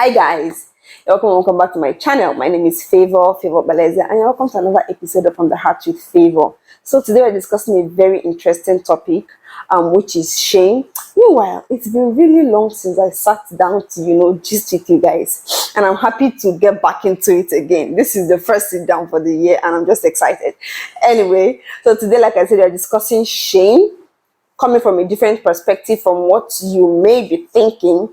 Hi guys, welcome back to my channel. My name is Favour, Okpaleze, and you're welcome to another episode of From the Heart with Favour. So today we're discussing a very interesting topic, which is shame. Meanwhile, it's been really long since I sat down to gist with you guys, and I'm happy to get back into it again. This is the first sit down for the year, and I'm just excited. Anyway, so today, like I said, we're discussing shame, coming from a different perspective from what you may be thinking.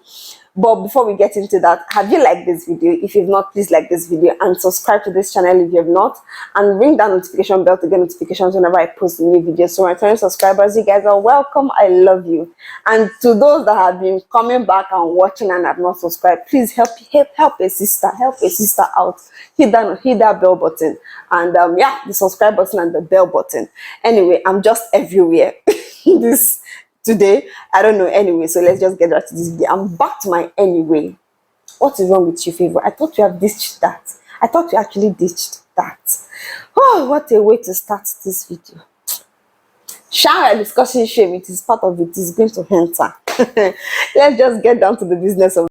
But before we get into that, have you liked this video? If you've not, please like this video and subscribe to this channel if you have not, and ring that notification bell to get notifications whenever I post a new video. So my returning subscribers, you guys are welcome. I love you. And to those that have been coming back and watching and have not subscribed, please help a sister out. Hit that bell button, and yeah, the subscribe button and the bell button. Anyway, I'm just everywhere. Today, I don't know. Anyway, so let's just get right to this video. I'm back to my anyway. What is wrong with you, Favour? I thought you have ditched that. I thought you actually ditched that. Oh, what a way to start this video. Shall we discussing shame? It is part of it. It's going to enter. Let's just get down to the business of.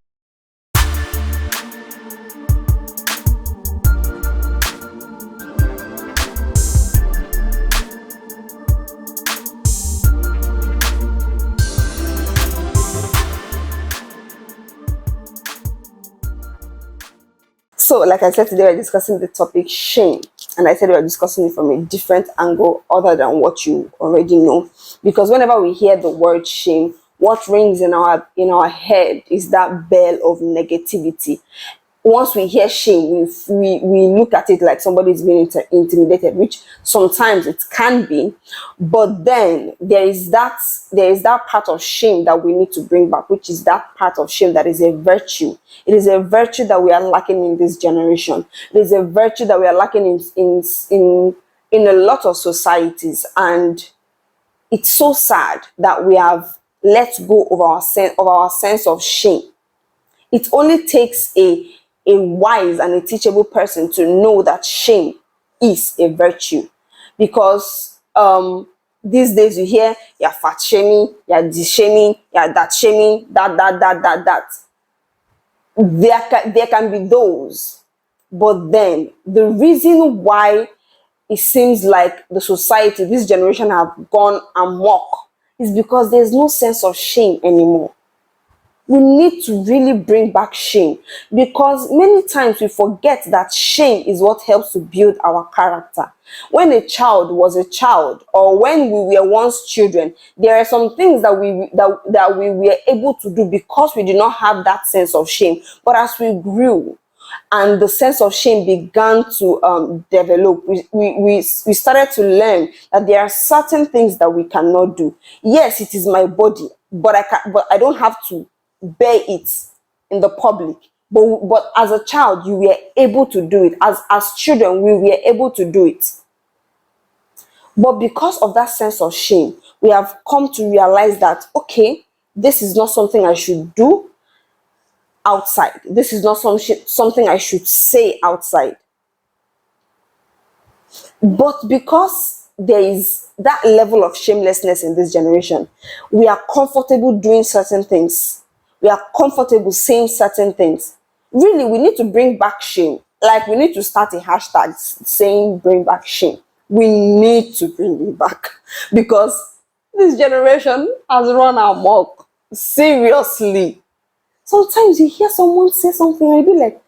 So, like I said, today we're discussing the topic shame, and I said we're discussing it from a different angle other than what you already know. Because whenever we hear the word shame, what rings in our head is that bell of negativity. Once we hear shame, we look at it like somebody's being intimidated, which sometimes it can be. But then there is that part of shame that we need to bring back, which is that part of shame that is a virtue. It is a virtue that we are lacking in this generation. It is a virtue that we are lacking in a lot of societies, and it's so sad that we have let go of our sense of shame. It only takes a wise and a teachable person to know that shame is a virtue. Because these days you hear you're fat shaming, you're this shaming, you're that shaming, that. There can be those, but then the reason why it seems like the society, this generation, have gone amok is because there's no sense of shame anymore. We need to really bring back shame, because many times we forget that shame is what helps to build our character. When a child was a child, or when we were once children, there are some things that we were able to do because we did not have that sense of shame. But as we grew and the sense of shame began to develop, we started to learn that there are certain things that we cannot do. Yes, it is my body, but I don't have to bear it in the public. But as a child, you were able to do it. As children, we were able to do it. But because of that sense of shame, we have come to realize that, okay, this is not something I should do outside. This is not something I should say outside. But because there is that level of shamelessness in this generation, we are comfortable doing certain things. We are comfortable saying certain things. Really, we need to bring back shame. Like, we need to start a hashtag saying bring back shame. We need to bring it back, because this generation has run amok. Seriously. Sometimes you hear someone say something and you be like,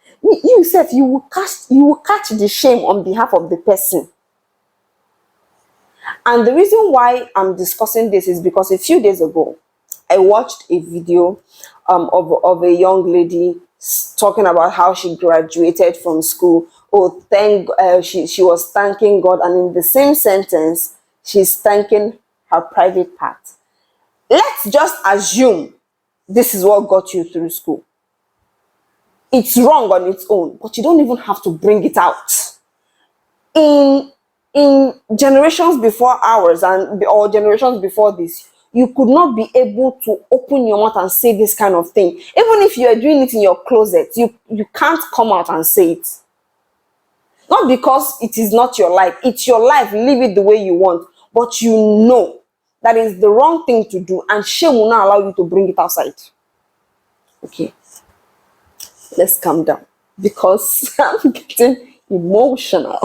you will catch the shame on behalf of the person. And the reason why I'm discussing this is because a few days ago, I watched a video of a young lady talking about how she graduated from school. Oh, she was thanking God, and in the same sentence, she's thanking her private part. Let's just assume this is what got you through school. It's wrong on its own, but you don't even have to bring it out. In generations before ours or generations before this, you could not be able to open your mouth and say this kind of thing. Even if you are doing it in your closet, you can't come out and say it. Not because it is not your life. It's your life. Live it the way you want. But you know that is the wrong thing to do, and shame will not allow you to bring it outside. Okay. Let's calm down because I'm getting emotional.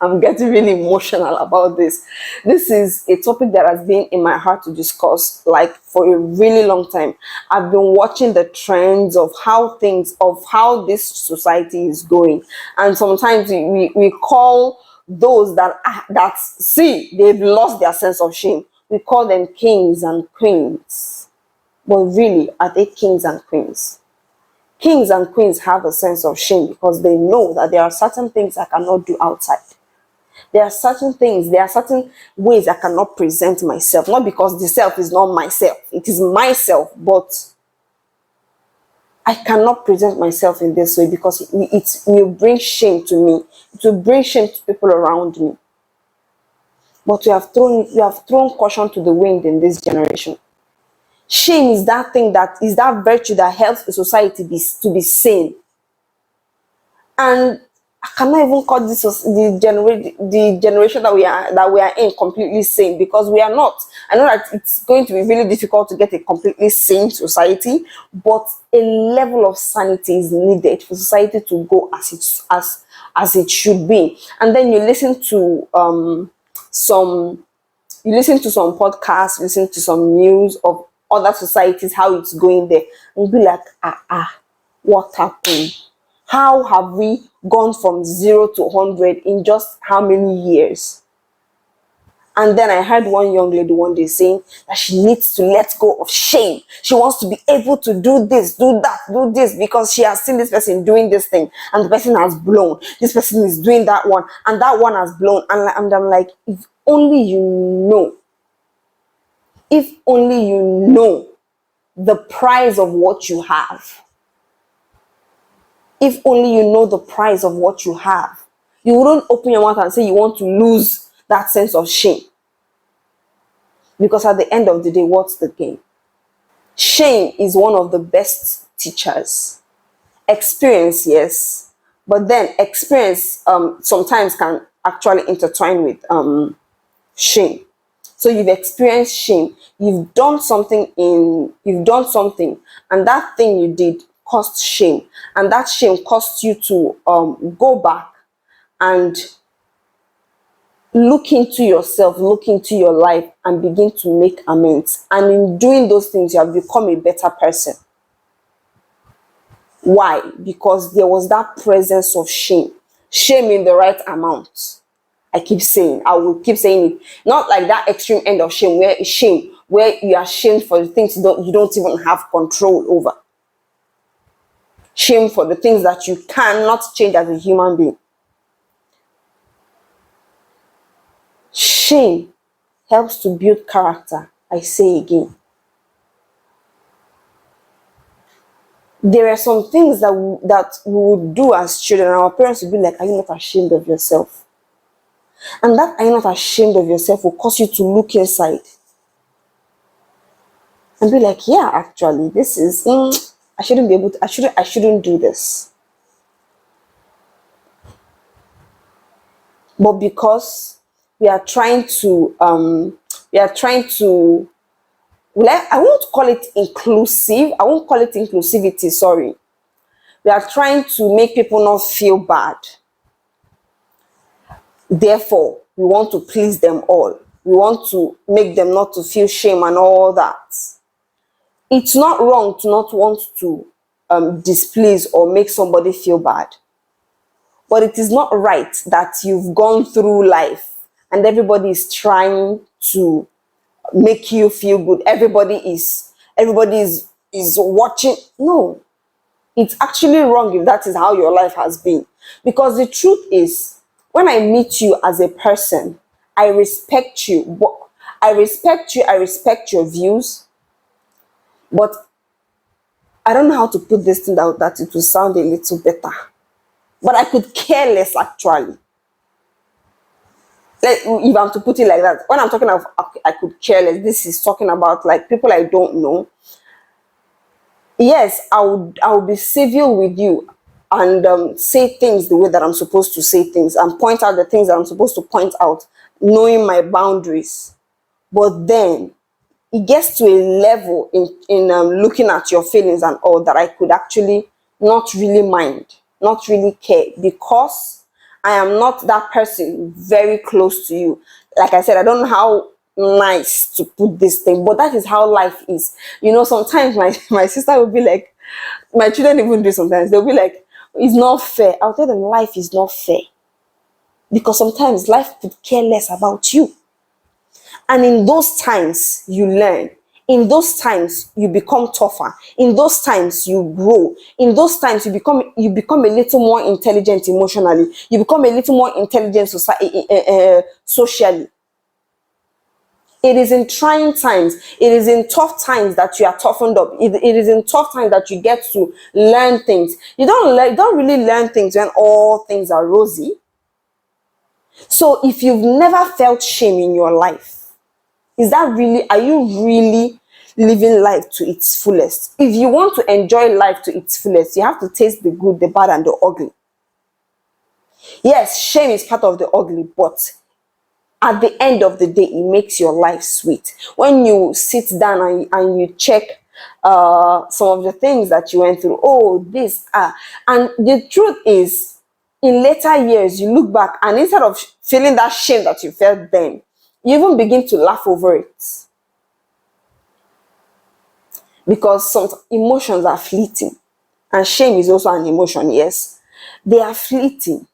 I'm getting really emotional about this. This is a topic that has been in my heart to discuss like for a really long time. I've been watching the trends of how this society is going, and sometimes we call those that see they've lost their sense of shame. We call them kings and queens, but really, are they kings and queens? Kings and queens have a sense of shame because they know that there are certain things I cannot do outside. There are certain things, there are certain ways I cannot present myself. Not because the self is not myself, it is myself, but I cannot present myself in this way because it will bring shame to me. It will bring shame to people around me. But we have thrown caution to the wind in this generation. Shame is that thing, that is that virtue that helps the society to be sane. And I cannot even call this the generation that we are in completely sane, because we are not. I know that it's going to be really difficult to get a completely sane society, but a level of sanity is needed for society to go as it should be. And then you listen to some podcasts, listen to some news of other societies, how it's going there, and be like, what happened? How have we gone from 0 to 100 in just how many years? And then I heard one young lady one day saying that she needs to let go of shame. She wants to be able to do this, do that, do this, because she has seen this person doing this thing and the person has blown. This person is doing that one and that one has blown. And I'm like, if only you know. If only you know the price of what you have. If only you know the price of what you have, you wouldn't open your mouth and say you want to lose that sense of shame. Because at the end of the day, what's the gain? Shame is one of the best teachers. Experience, yes, but then experience sometimes can actually intertwine with shame. So you've experienced shame, you've done something, and that thing you did caused shame, and that shame caused you to go back and look into yourself, look into your life, and begin to make amends. And in doing those things, you have become a better person. Why? Because there was that presence of shame in the right amount. I will keep saying it. Not like that extreme end of shame where you are shamed for the things you don't even have control over. Shame for the things that you cannot change as a human being. Shame helps to build character, I say again. There are some things that we would do as children, and our parents would be like, are you not ashamed of yourself? And that are you not ashamed of yourself will cause you to look inside and be like, yeah, actually, this is, I shouldn't do this. But because we are trying to, I won't call it inclusive. I won't call it inclusivity, sorry. We are trying to make people not feel bad. Therefore, we want to please them all. We want to make them not to feel shame and all that. It's not wrong to not want to displease or make somebody feel bad. But it is not right that you've gone through life and everybody is trying to make you feel good. Everybody is watching. No, it's actually wrong if that is how your life has been. Because the truth is, when I meet you as a person, I respect you. I respect your views, but I don't know how to put this thing out that it will sound a little better. But I could care less, actually. Like, if I'm to put it like that, when I'm talking of I could care less, this is talking about like people I don't know. Yes, I would be civil with you and say things the way that I'm supposed to say things and point out the things that I'm supposed to point out, knowing my boundaries. But then it gets to a level in looking at your feelings and all that I could actually not really mind, not really care, because I am not that person very close to you. Like I said, I don't know how nice to put this thing, but that is how life is. You know, sometimes my sister will be like, my children even do sometimes, they'll be like, it's not fair. I'll tell them life is not fair. Because sometimes life could care less about you. And in those times, you learn. In those times, you become tougher. In those times, you grow. In those times, you become a little more intelligent emotionally. You become a little more intelligent socially. It is in trying times, it is in tough times that you are toughened up. It is in tough times that you get to learn things. You don't really learn things when all things are rosy. So if you've never felt shame in your life, are you really living life to its fullest? If you want to enjoy life to its fullest, you have to taste the good, the bad, and the ugly. Yes, shame is part of the ugly, but at the end of the day, it makes your life sweet. When you sit down and you check some of the things that you went through, and the truth is, in later years, you look back and instead of feeling that shame that you felt then, you even begin to laugh over it. Because some emotions are fleeting. And shame is also an emotion, yes. They are fleeting.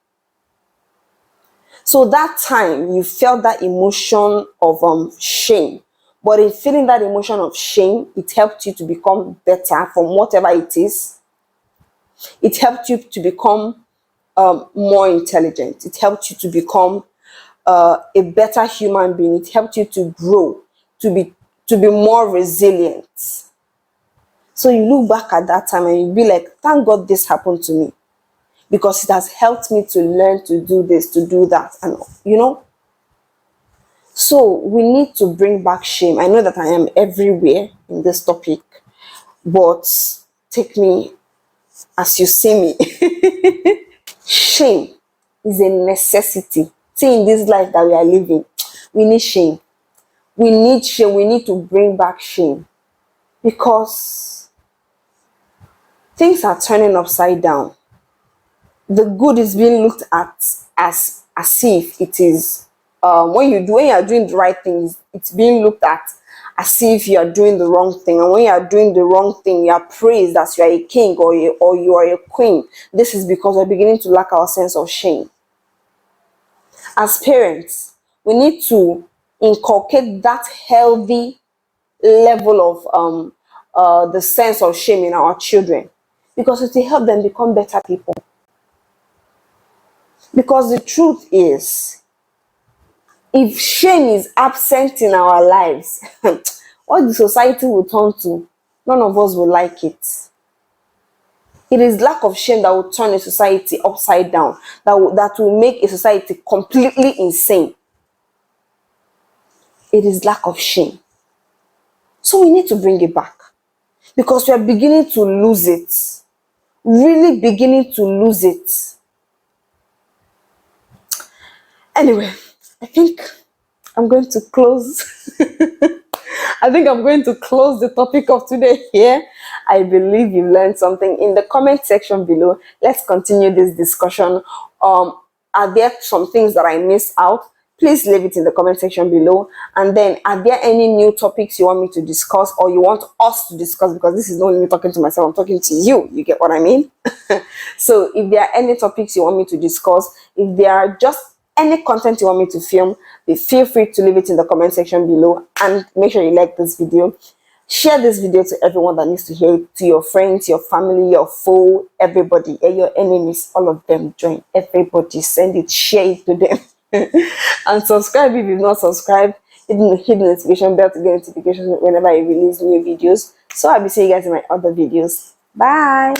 So that time you felt that emotion of shame. But in feeling that emotion of shame, it helped you to become better from whatever it is. It helped you to become more intelligent. It helped you to become a better human being. It helped you to grow, to be more resilient. So you look back at that time and you be like, thank God this happened to me, because it has helped me to learn to do this, to do that, and you know. So we need to bring back shame. I know that I am everywhere in this topic, but take me as you see me. Shame is a necessity. See, in this life that we are living, we need shame. We need shame. We need to bring back shame, because things are turning upside down. The good is being looked at as if it is when you are doing the right things, it's being looked at as if you are doing the wrong thing. And when you are doing the wrong thing, you are praised as you are a king or you are a queen. This is because we're beginning to lack our sense of shame. As parents, we need to inculcate that healthy level of the sense of shame in our children, because it will help them become better people. Because the truth is, if shame is absent in our lives, what the society will turn to, none of us will like it. It is lack of shame that will turn a society upside down, that will make a society completely insane. It is lack of shame. So we need to bring it back, because we are beginning to lose it. Really beginning to lose it. Anyway, I think I'm going to close. I think I'm going to close the topic of today here. I believe you learned something. In the comment section below, let's continue this discussion. Are there some things that I missed out? Please leave it in the comment section below. And then, are there any new topics you want me to discuss, or you want us to discuss? Because this is not only me talking to myself, I'm talking to you. You get what I mean? So if there are any topics you want me to discuss, if there are just any content you want me to film, feel free to leave it in the comment section below. And make sure you like this video. Share this video to everyone that needs to hear it, to your friends, your family, your foe, everybody, and your enemies, all of them. Join everybody, send it, share it to them. And subscribe if you've not subscribed. Hit the notification bell to get notifications whenever I release new videos. So I'll be seeing you guys in my other videos. Bye.